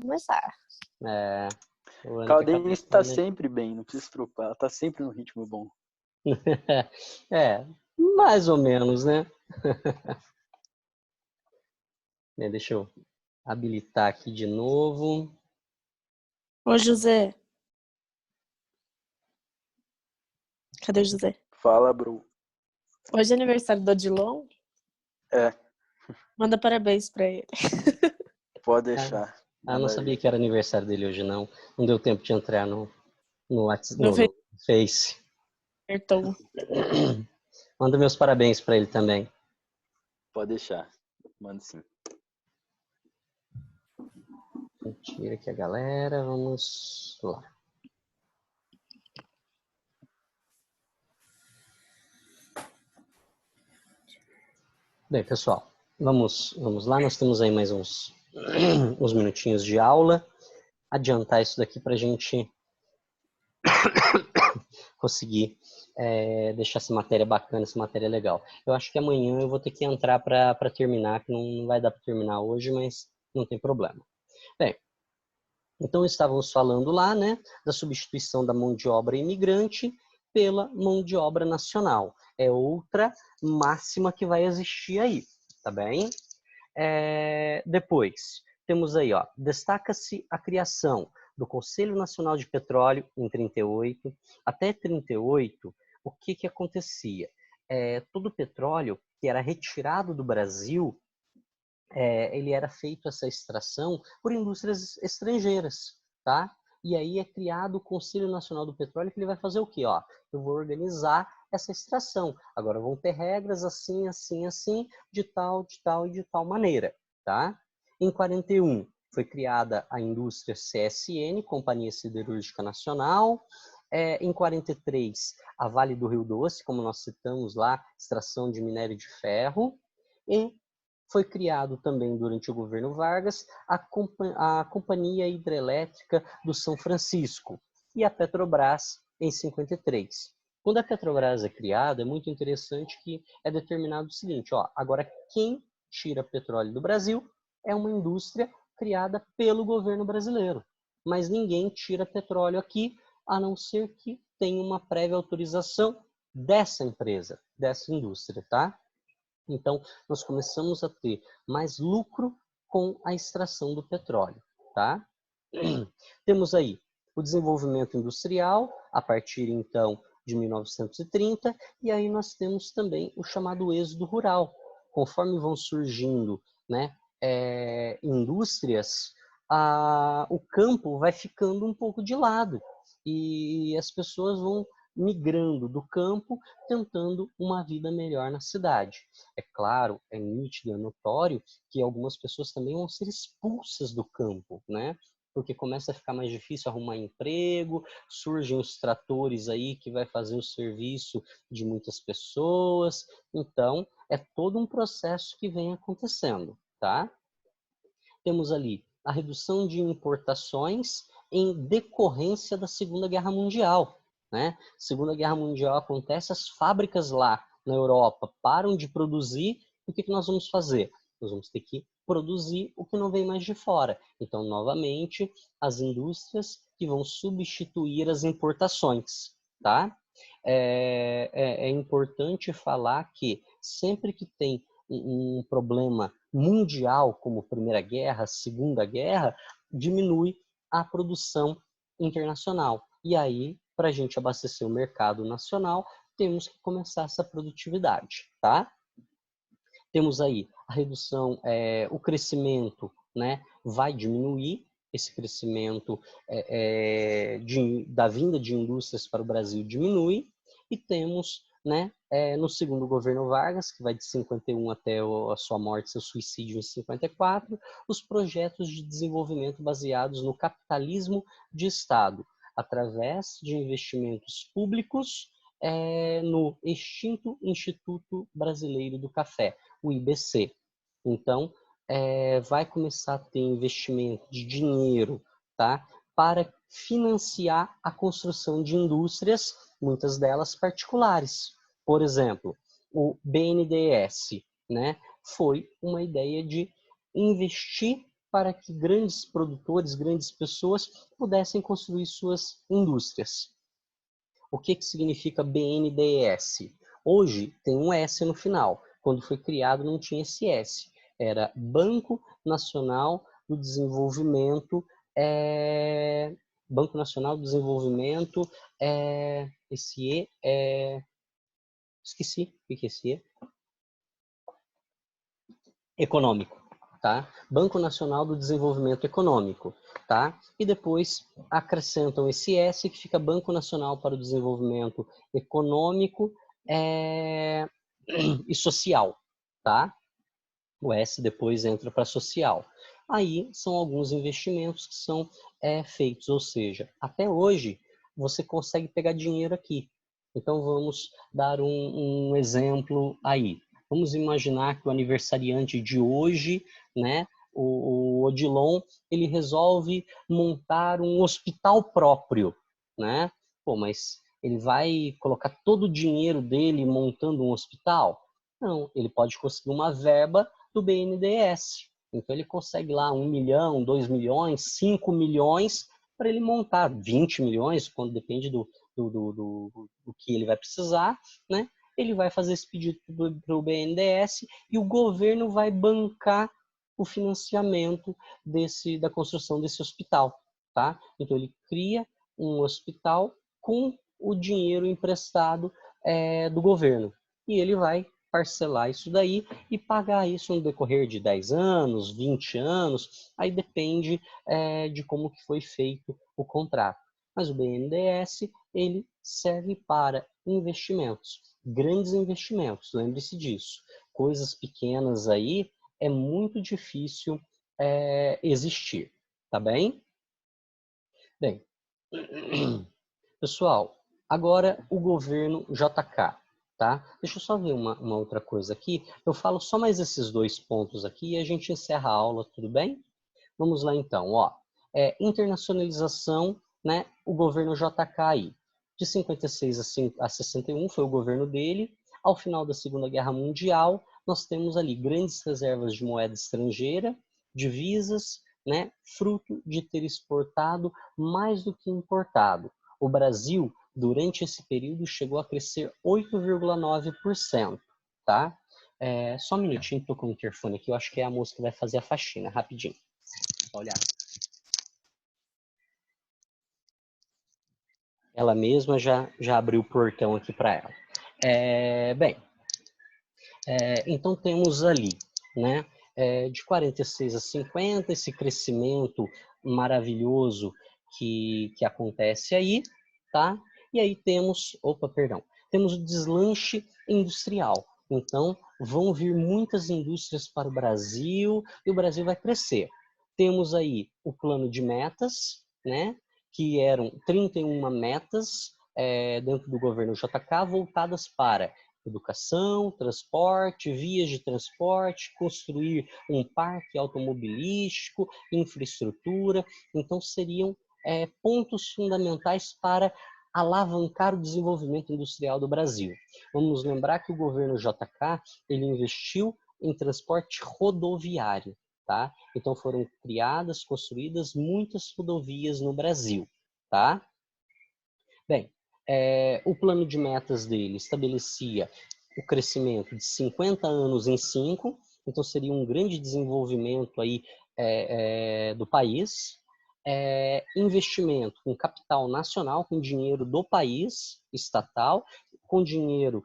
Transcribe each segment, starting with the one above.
começar. O Caldense está sempre bem, não precisa se preocupar. Ela está sempre no ritmo bom. Mais ou menos, né? Deixa eu habilitar aqui de novo. Ô, José. Cadê o José? Fala, bro. Hoje é aniversário do Odilon? Manda parabéns pra ele. Pode deixar. Não sabia que era aniversário dele hoje, não. Não deu tempo de entrar no WhatsApp, no Face. Acertou. Manda meus parabéns para ele também. Pode deixar. Manda sim. Tira aqui a galera. Vamos lá. Bem, pessoal, vamos lá. Nós temos aí mais uns minutinhos de aula. Adiantar isso daqui para a gente conseguir deixar essa matéria bacana, essa matéria legal. Eu acho que amanhã eu vou ter que entrar para terminar, que não vai dar para terminar hoje, mas não tem problema. Bem, então estávamos falando lá, né, da substituição da mão de obra imigrante pela mão de obra nacional. É outra máxima que vai existir aí, tá bem? Depois, temos aí, ó, destaca-se a criação do Conselho Nacional de Petróleo em 38. Até 38, o que acontecia? Todo o petróleo que era retirado do Brasil, ele era feito essa extração por indústrias estrangeiras, tá? E aí é criado o Conselho Nacional do Petróleo, que ele vai fazer o quê? Ó, eu vou organizar essa extração. Agora vão ter regras assim, assim, assim, de tal e de tal maneira, tá? Em 41, foi criada a indústria CSN, Companhia Siderúrgica Nacional. Em 43, a Vale do Rio Doce, como nós citamos lá, extração de minério de ferro. E foi criado também, durante o governo Vargas, a Companhia Hidrelétrica do São Francisco e a Petrobras em 53. Quando a Petrobras é criada, é muito interessante que é determinado o seguinte, ó, agora quem tira petróleo do Brasil é uma indústria criada pelo governo brasileiro. Mas ninguém tira petróleo aqui, a não ser que tenha uma prévia autorização dessa empresa, dessa indústria, tá? Então, nós começamos a ter mais lucro com a extração do petróleo, tá? Temos aí o desenvolvimento industrial, a partir, então, de 1930, e aí nós temos também o chamado êxodo rural. Conforme vão surgindo, né, indústrias, o campo vai ficando um pouco de lado, e as pessoas vão migrando do campo, tentando uma vida melhor na cidade. É claro, é nítido, é notório que algumas pessoas também vão ser expulsas do campo, né? Porque começa a ficar mais difícil arrumar emprego, surgem os tratores aí que vai fazer o serviço de muitas pessoas. Então, é todo um processo que vem acontecendo, tá? Temos ali a redução de importações em decorrência da Segunda Guerra Mundial, né? Segunda Guerra Mundial acontece, as fábricas lá na Europa param de produzir, o que nós vamos fazer? Nós vamos ter que produzir o que não vem mais de fora. Então, novamente, as indústrias que vão substituir as importações, tá? É importante falar que sempre que tem um problema mundial, como Primeira Guerra, Segunda Guerra, diminui a produção internacional. E aí, para a gente abastecer o mercado nacional, temos que começar essa produtividade, tá? Temos aí a redução, o crescimento, né, vai diminuir, esse crescimento da vinda de indústrias para o Brasil diminui, e temos, né, no segundo governo Vargas, que vai de 51 até a sua morte, seu suicídio em 54, os projetos de desenvolvimento baseados no capitalismo de Estado, através de investimentos públicos no extinto Instituto Brasileiro do Café, o IBC. Então, vai começar a ter investimento de dinheiro, tá, para financiar a construção de indústrias, muitas delas particulares. Por exemplo, o BNDES, né, foi uma ideia de investir para que grandes produtores, grandes pessoas pudessem construir suas indústrias. O que significa BNDES? Hoje tem um S no final. Quando foi criado não tinha esse S. Era Banco Nacional do Desenvolvimento. Banco Nacional do Desenvolvimento. Esse E é... Esqueci o que esse E. Econômico, tá? Banco Nacional do Desenvolvimento Econômico, tá? E depois acrescentam esse S, que fica Banco Nacional para o Desenvolvimento Econômico e Social, tá? O S depois entra para social. Aí são alguns investimentos que são feitos, ou seja, até hoje você consegue pegar dinheiro aqui. Então vamos dar um exemplo aí. Vamos imaginar que o aniversariante de hoje, né, o Odilon, ele resolve montar um hospital próprio, né? Pô, mas ele vai colocar todo o dinheiro dele montando um hospital? Não, ele pode conseguir uma verba do BNDES. Então ele consegue lá 1 milhão, 2 milhões, 5 milhões para ele montar 20 milhões, quando depende do que ele vai precisar, né? Ele vai fazer esse pedido para o BNDES e o governo vai bancar o financiamento da construção desse hospital, tá? Então ele cria um hospital com o dinheiro emprestado do governo e ele vai parcelar isso daí e pagar isso no decorrer de 10 anos, 20 anos, aí depende de como que foi feito o contrato. Mas o BNDES, ele serve para investimentos, grandes investimentos, lembre-se disso. Coisas pequenas aí é muito difícil existir, tá bem? Bem, pessoal, agora o governo JK. Tá? Deixa eu só ver uma outra coisa aqui. Eu falo só mais esses 2 pontos aqui e a gente encerra a aula, tudo bem? Vamos lá então, ó. Internacionalização, né? O governo JK aí. De 56 a 61 foi o governo dele. Ao final da Segunda Guerra Mundial, nós temos ali grandes reservas de moeda estrangeira, divisas, né? Fruto de ter exportado mais do que importado. O Brasil, durante esse período, chegou a crescer 8,9%, tá? Só um minutinho, tô com o interfone aqui, eu acho que é a moça que vai fazer a faxina, rapidinho. Olha. Ela mesma já abriu o portão aqui para ela. Então temos ali, né? De 46 a 50, esse crescimento maravilhoso que acontece aí, tá? E aí temos o deslanche industrial. Então, vão vir muitas indústrias para o Brasil e o Brasil vai crescer. Temos aí o plano de metas, né? Que eram 31 metas dentro do governo JK voltadas para educação, transporte, vias de transporte, construir um parque automobilístico, infraestrutura. Então, seriam pontos fundamentais para alavancar o desenvolvimento industrial do Brasil. Vamos lembrar que o governo JK ele investiu em transporte rodoviário, tá? Então foram criadas, construídas muitas rodovias no Brasil, tá? Bem, o plano de metas dele estabelecia o crescimento de 50 anos em 5, então seria um grande desenvolvimento aí do país. Investimento com capital nacional, com dinheiro do país, estatal, com dinheiro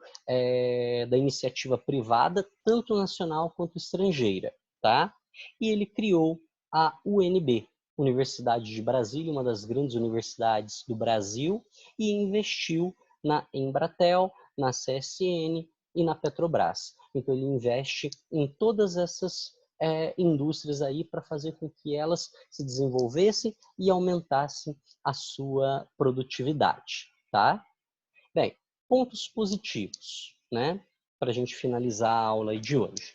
da iniciativa privada, tanto nacional quanto estrangeira, tá? E ele criou a UNB, Universidade de Brasília, uma das grandes universidades do Brasil, e investiu na Embratel, na CSN e na Petrobras. Então ele investe em todas essas indústrias aí para fazer com que elas se desenvolvessem e aumentassem a sua produtividade, tá? Bem, pontos positivos, né? Para a gente finalizar a aula de hoje.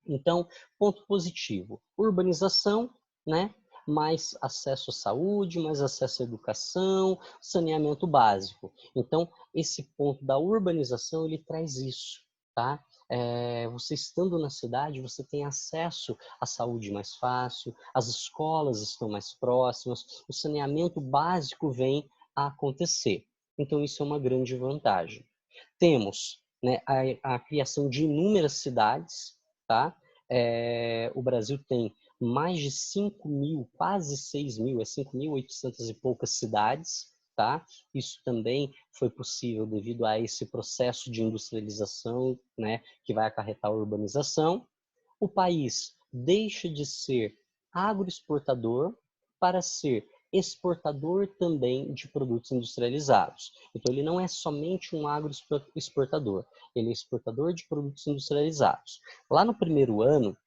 Então, ponto positivo, urbanização, né? Mais acesso à saúde, mais acesso à educação, saneamento básico. Então, esse ponto da urbanização, ele traz isso, tá? você estando na cidade, você tem acesso à saúde mais fácil, as escolas estão mais próximas, o saneamento básico vem a acontecer. Então, isso é uma grande vantagem. Temos, né, a criação de inúmeras cidades, tá? O Brasil tem mais de 5.000, quase 6.000, 5.800 e poucas cidades, tá? Isso também foi possível devido a esse processo de industrialização, né, que vai acarretar a urbanização. O país deixa de ser agroexportador para ser exportador também de produtos industrializados. Então, ele não é somente um agroexportador, ele é exportador de produtos industrializados. Lá no primeiro ano,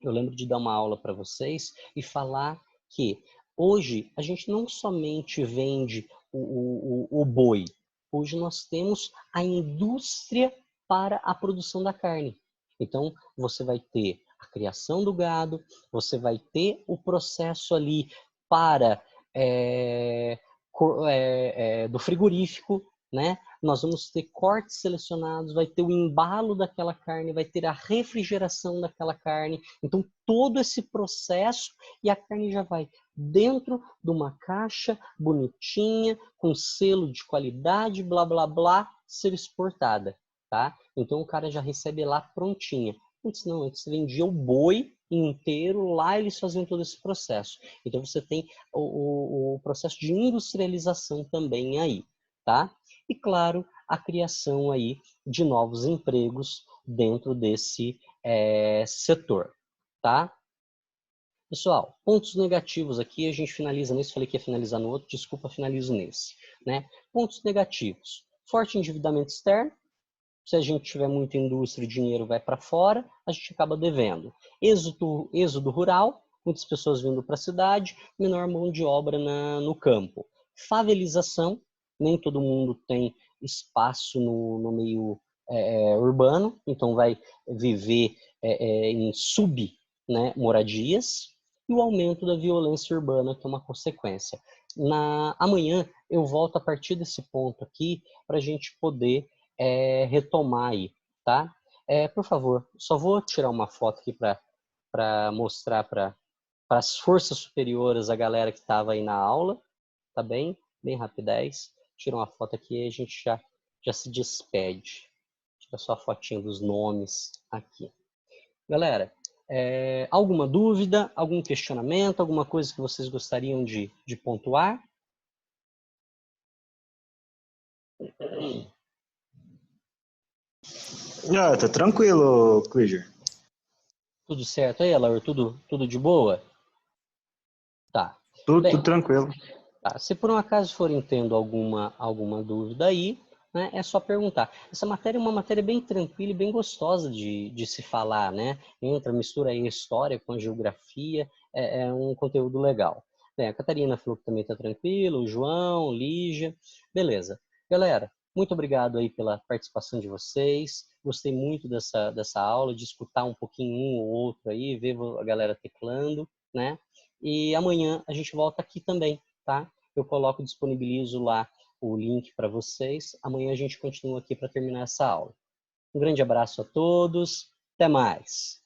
eu lembro de dar uma aula para vocês e falar que hoje a gente não somente vende o boi, hoje nós temos a indústria para a produção da carne. Então, você vai ter a criação do gado, você vai ter o processo ali para do frigorífico, né? Nós vamos ter cortes selecionados, vai ter o embalo daquela carne, vai ter a refrigeração daquela carne. Então, todo esse processo e a carne já vai dentro de uma caixa bonitinha, com selo de qualidade, blá, blá, blá, ser exportada, tá? Então, o cara já recebe lá prontinha. Antes não, antes vendia o boi inteiro, lá eles faziam todo esse processo. Então, você tem o processo de industrialização também aí, tá? E, claro, a criação aí de novos empregos dentro desse setor, tá? Pessoal, pontos negativos aqui, a gente finaliza nesse, falei que ia finalizar no outro, desculpa, finalizo nesse, né? Pontos negativos, forte endividamento externo, se a gente tiver muita indústria e dinheiro vai para fora, a gente acaba devendo. Êxodo rural, muitas pessoas vindo para a cidade, menor mão de obra no campo. Favelização, nem todo mundo tem espaço no meio urbano, então vai viver em moradias, e o aumento da violência urbana, que é uma consequência. Amanhã eu volto a partir desse ponto aqui para a gente poder retomar aí, tá? Por favor, só vou tirar uma foto aqui para mostrar para as forças superiores a galera que estava aí na aula, tá bem? Bem rapidez. Tira uma foto aqui e a gente já se despede. Tira só a fotinha dos nomes aqui. Galera, alguma dúvida, algum questionamento, alguma coisa que vocês gostariam de pontuar? Tá tranquilo, Cleager. Tudo certo aí, Laura? Tudo de boa? Tá. Tudo tranquilo. Tá. Se por um acaso forem tendo alguma dúvida aí, né, é só perguntar. Essa matéria é uma matéria bem tranquila e bem gostosa de se falar, né? Mistura aí a história com a geografia, é um conteúdo legal. Bem, a Catarina falou que também está tranquilo, o João, Lígia, beleza. Galera, muito obrigado aí pela participação de vocês. Gostei muito dessa aula, de escutar um pouquinho um ou outro aí, ver a galera teclando, né? E amanhã a gente volta aqui também, tá? Eu disponibilizo lá o link para vocês. Amanhã a gente continua aqui para terminar essa aula. Um grande abraço a todos. Até mais.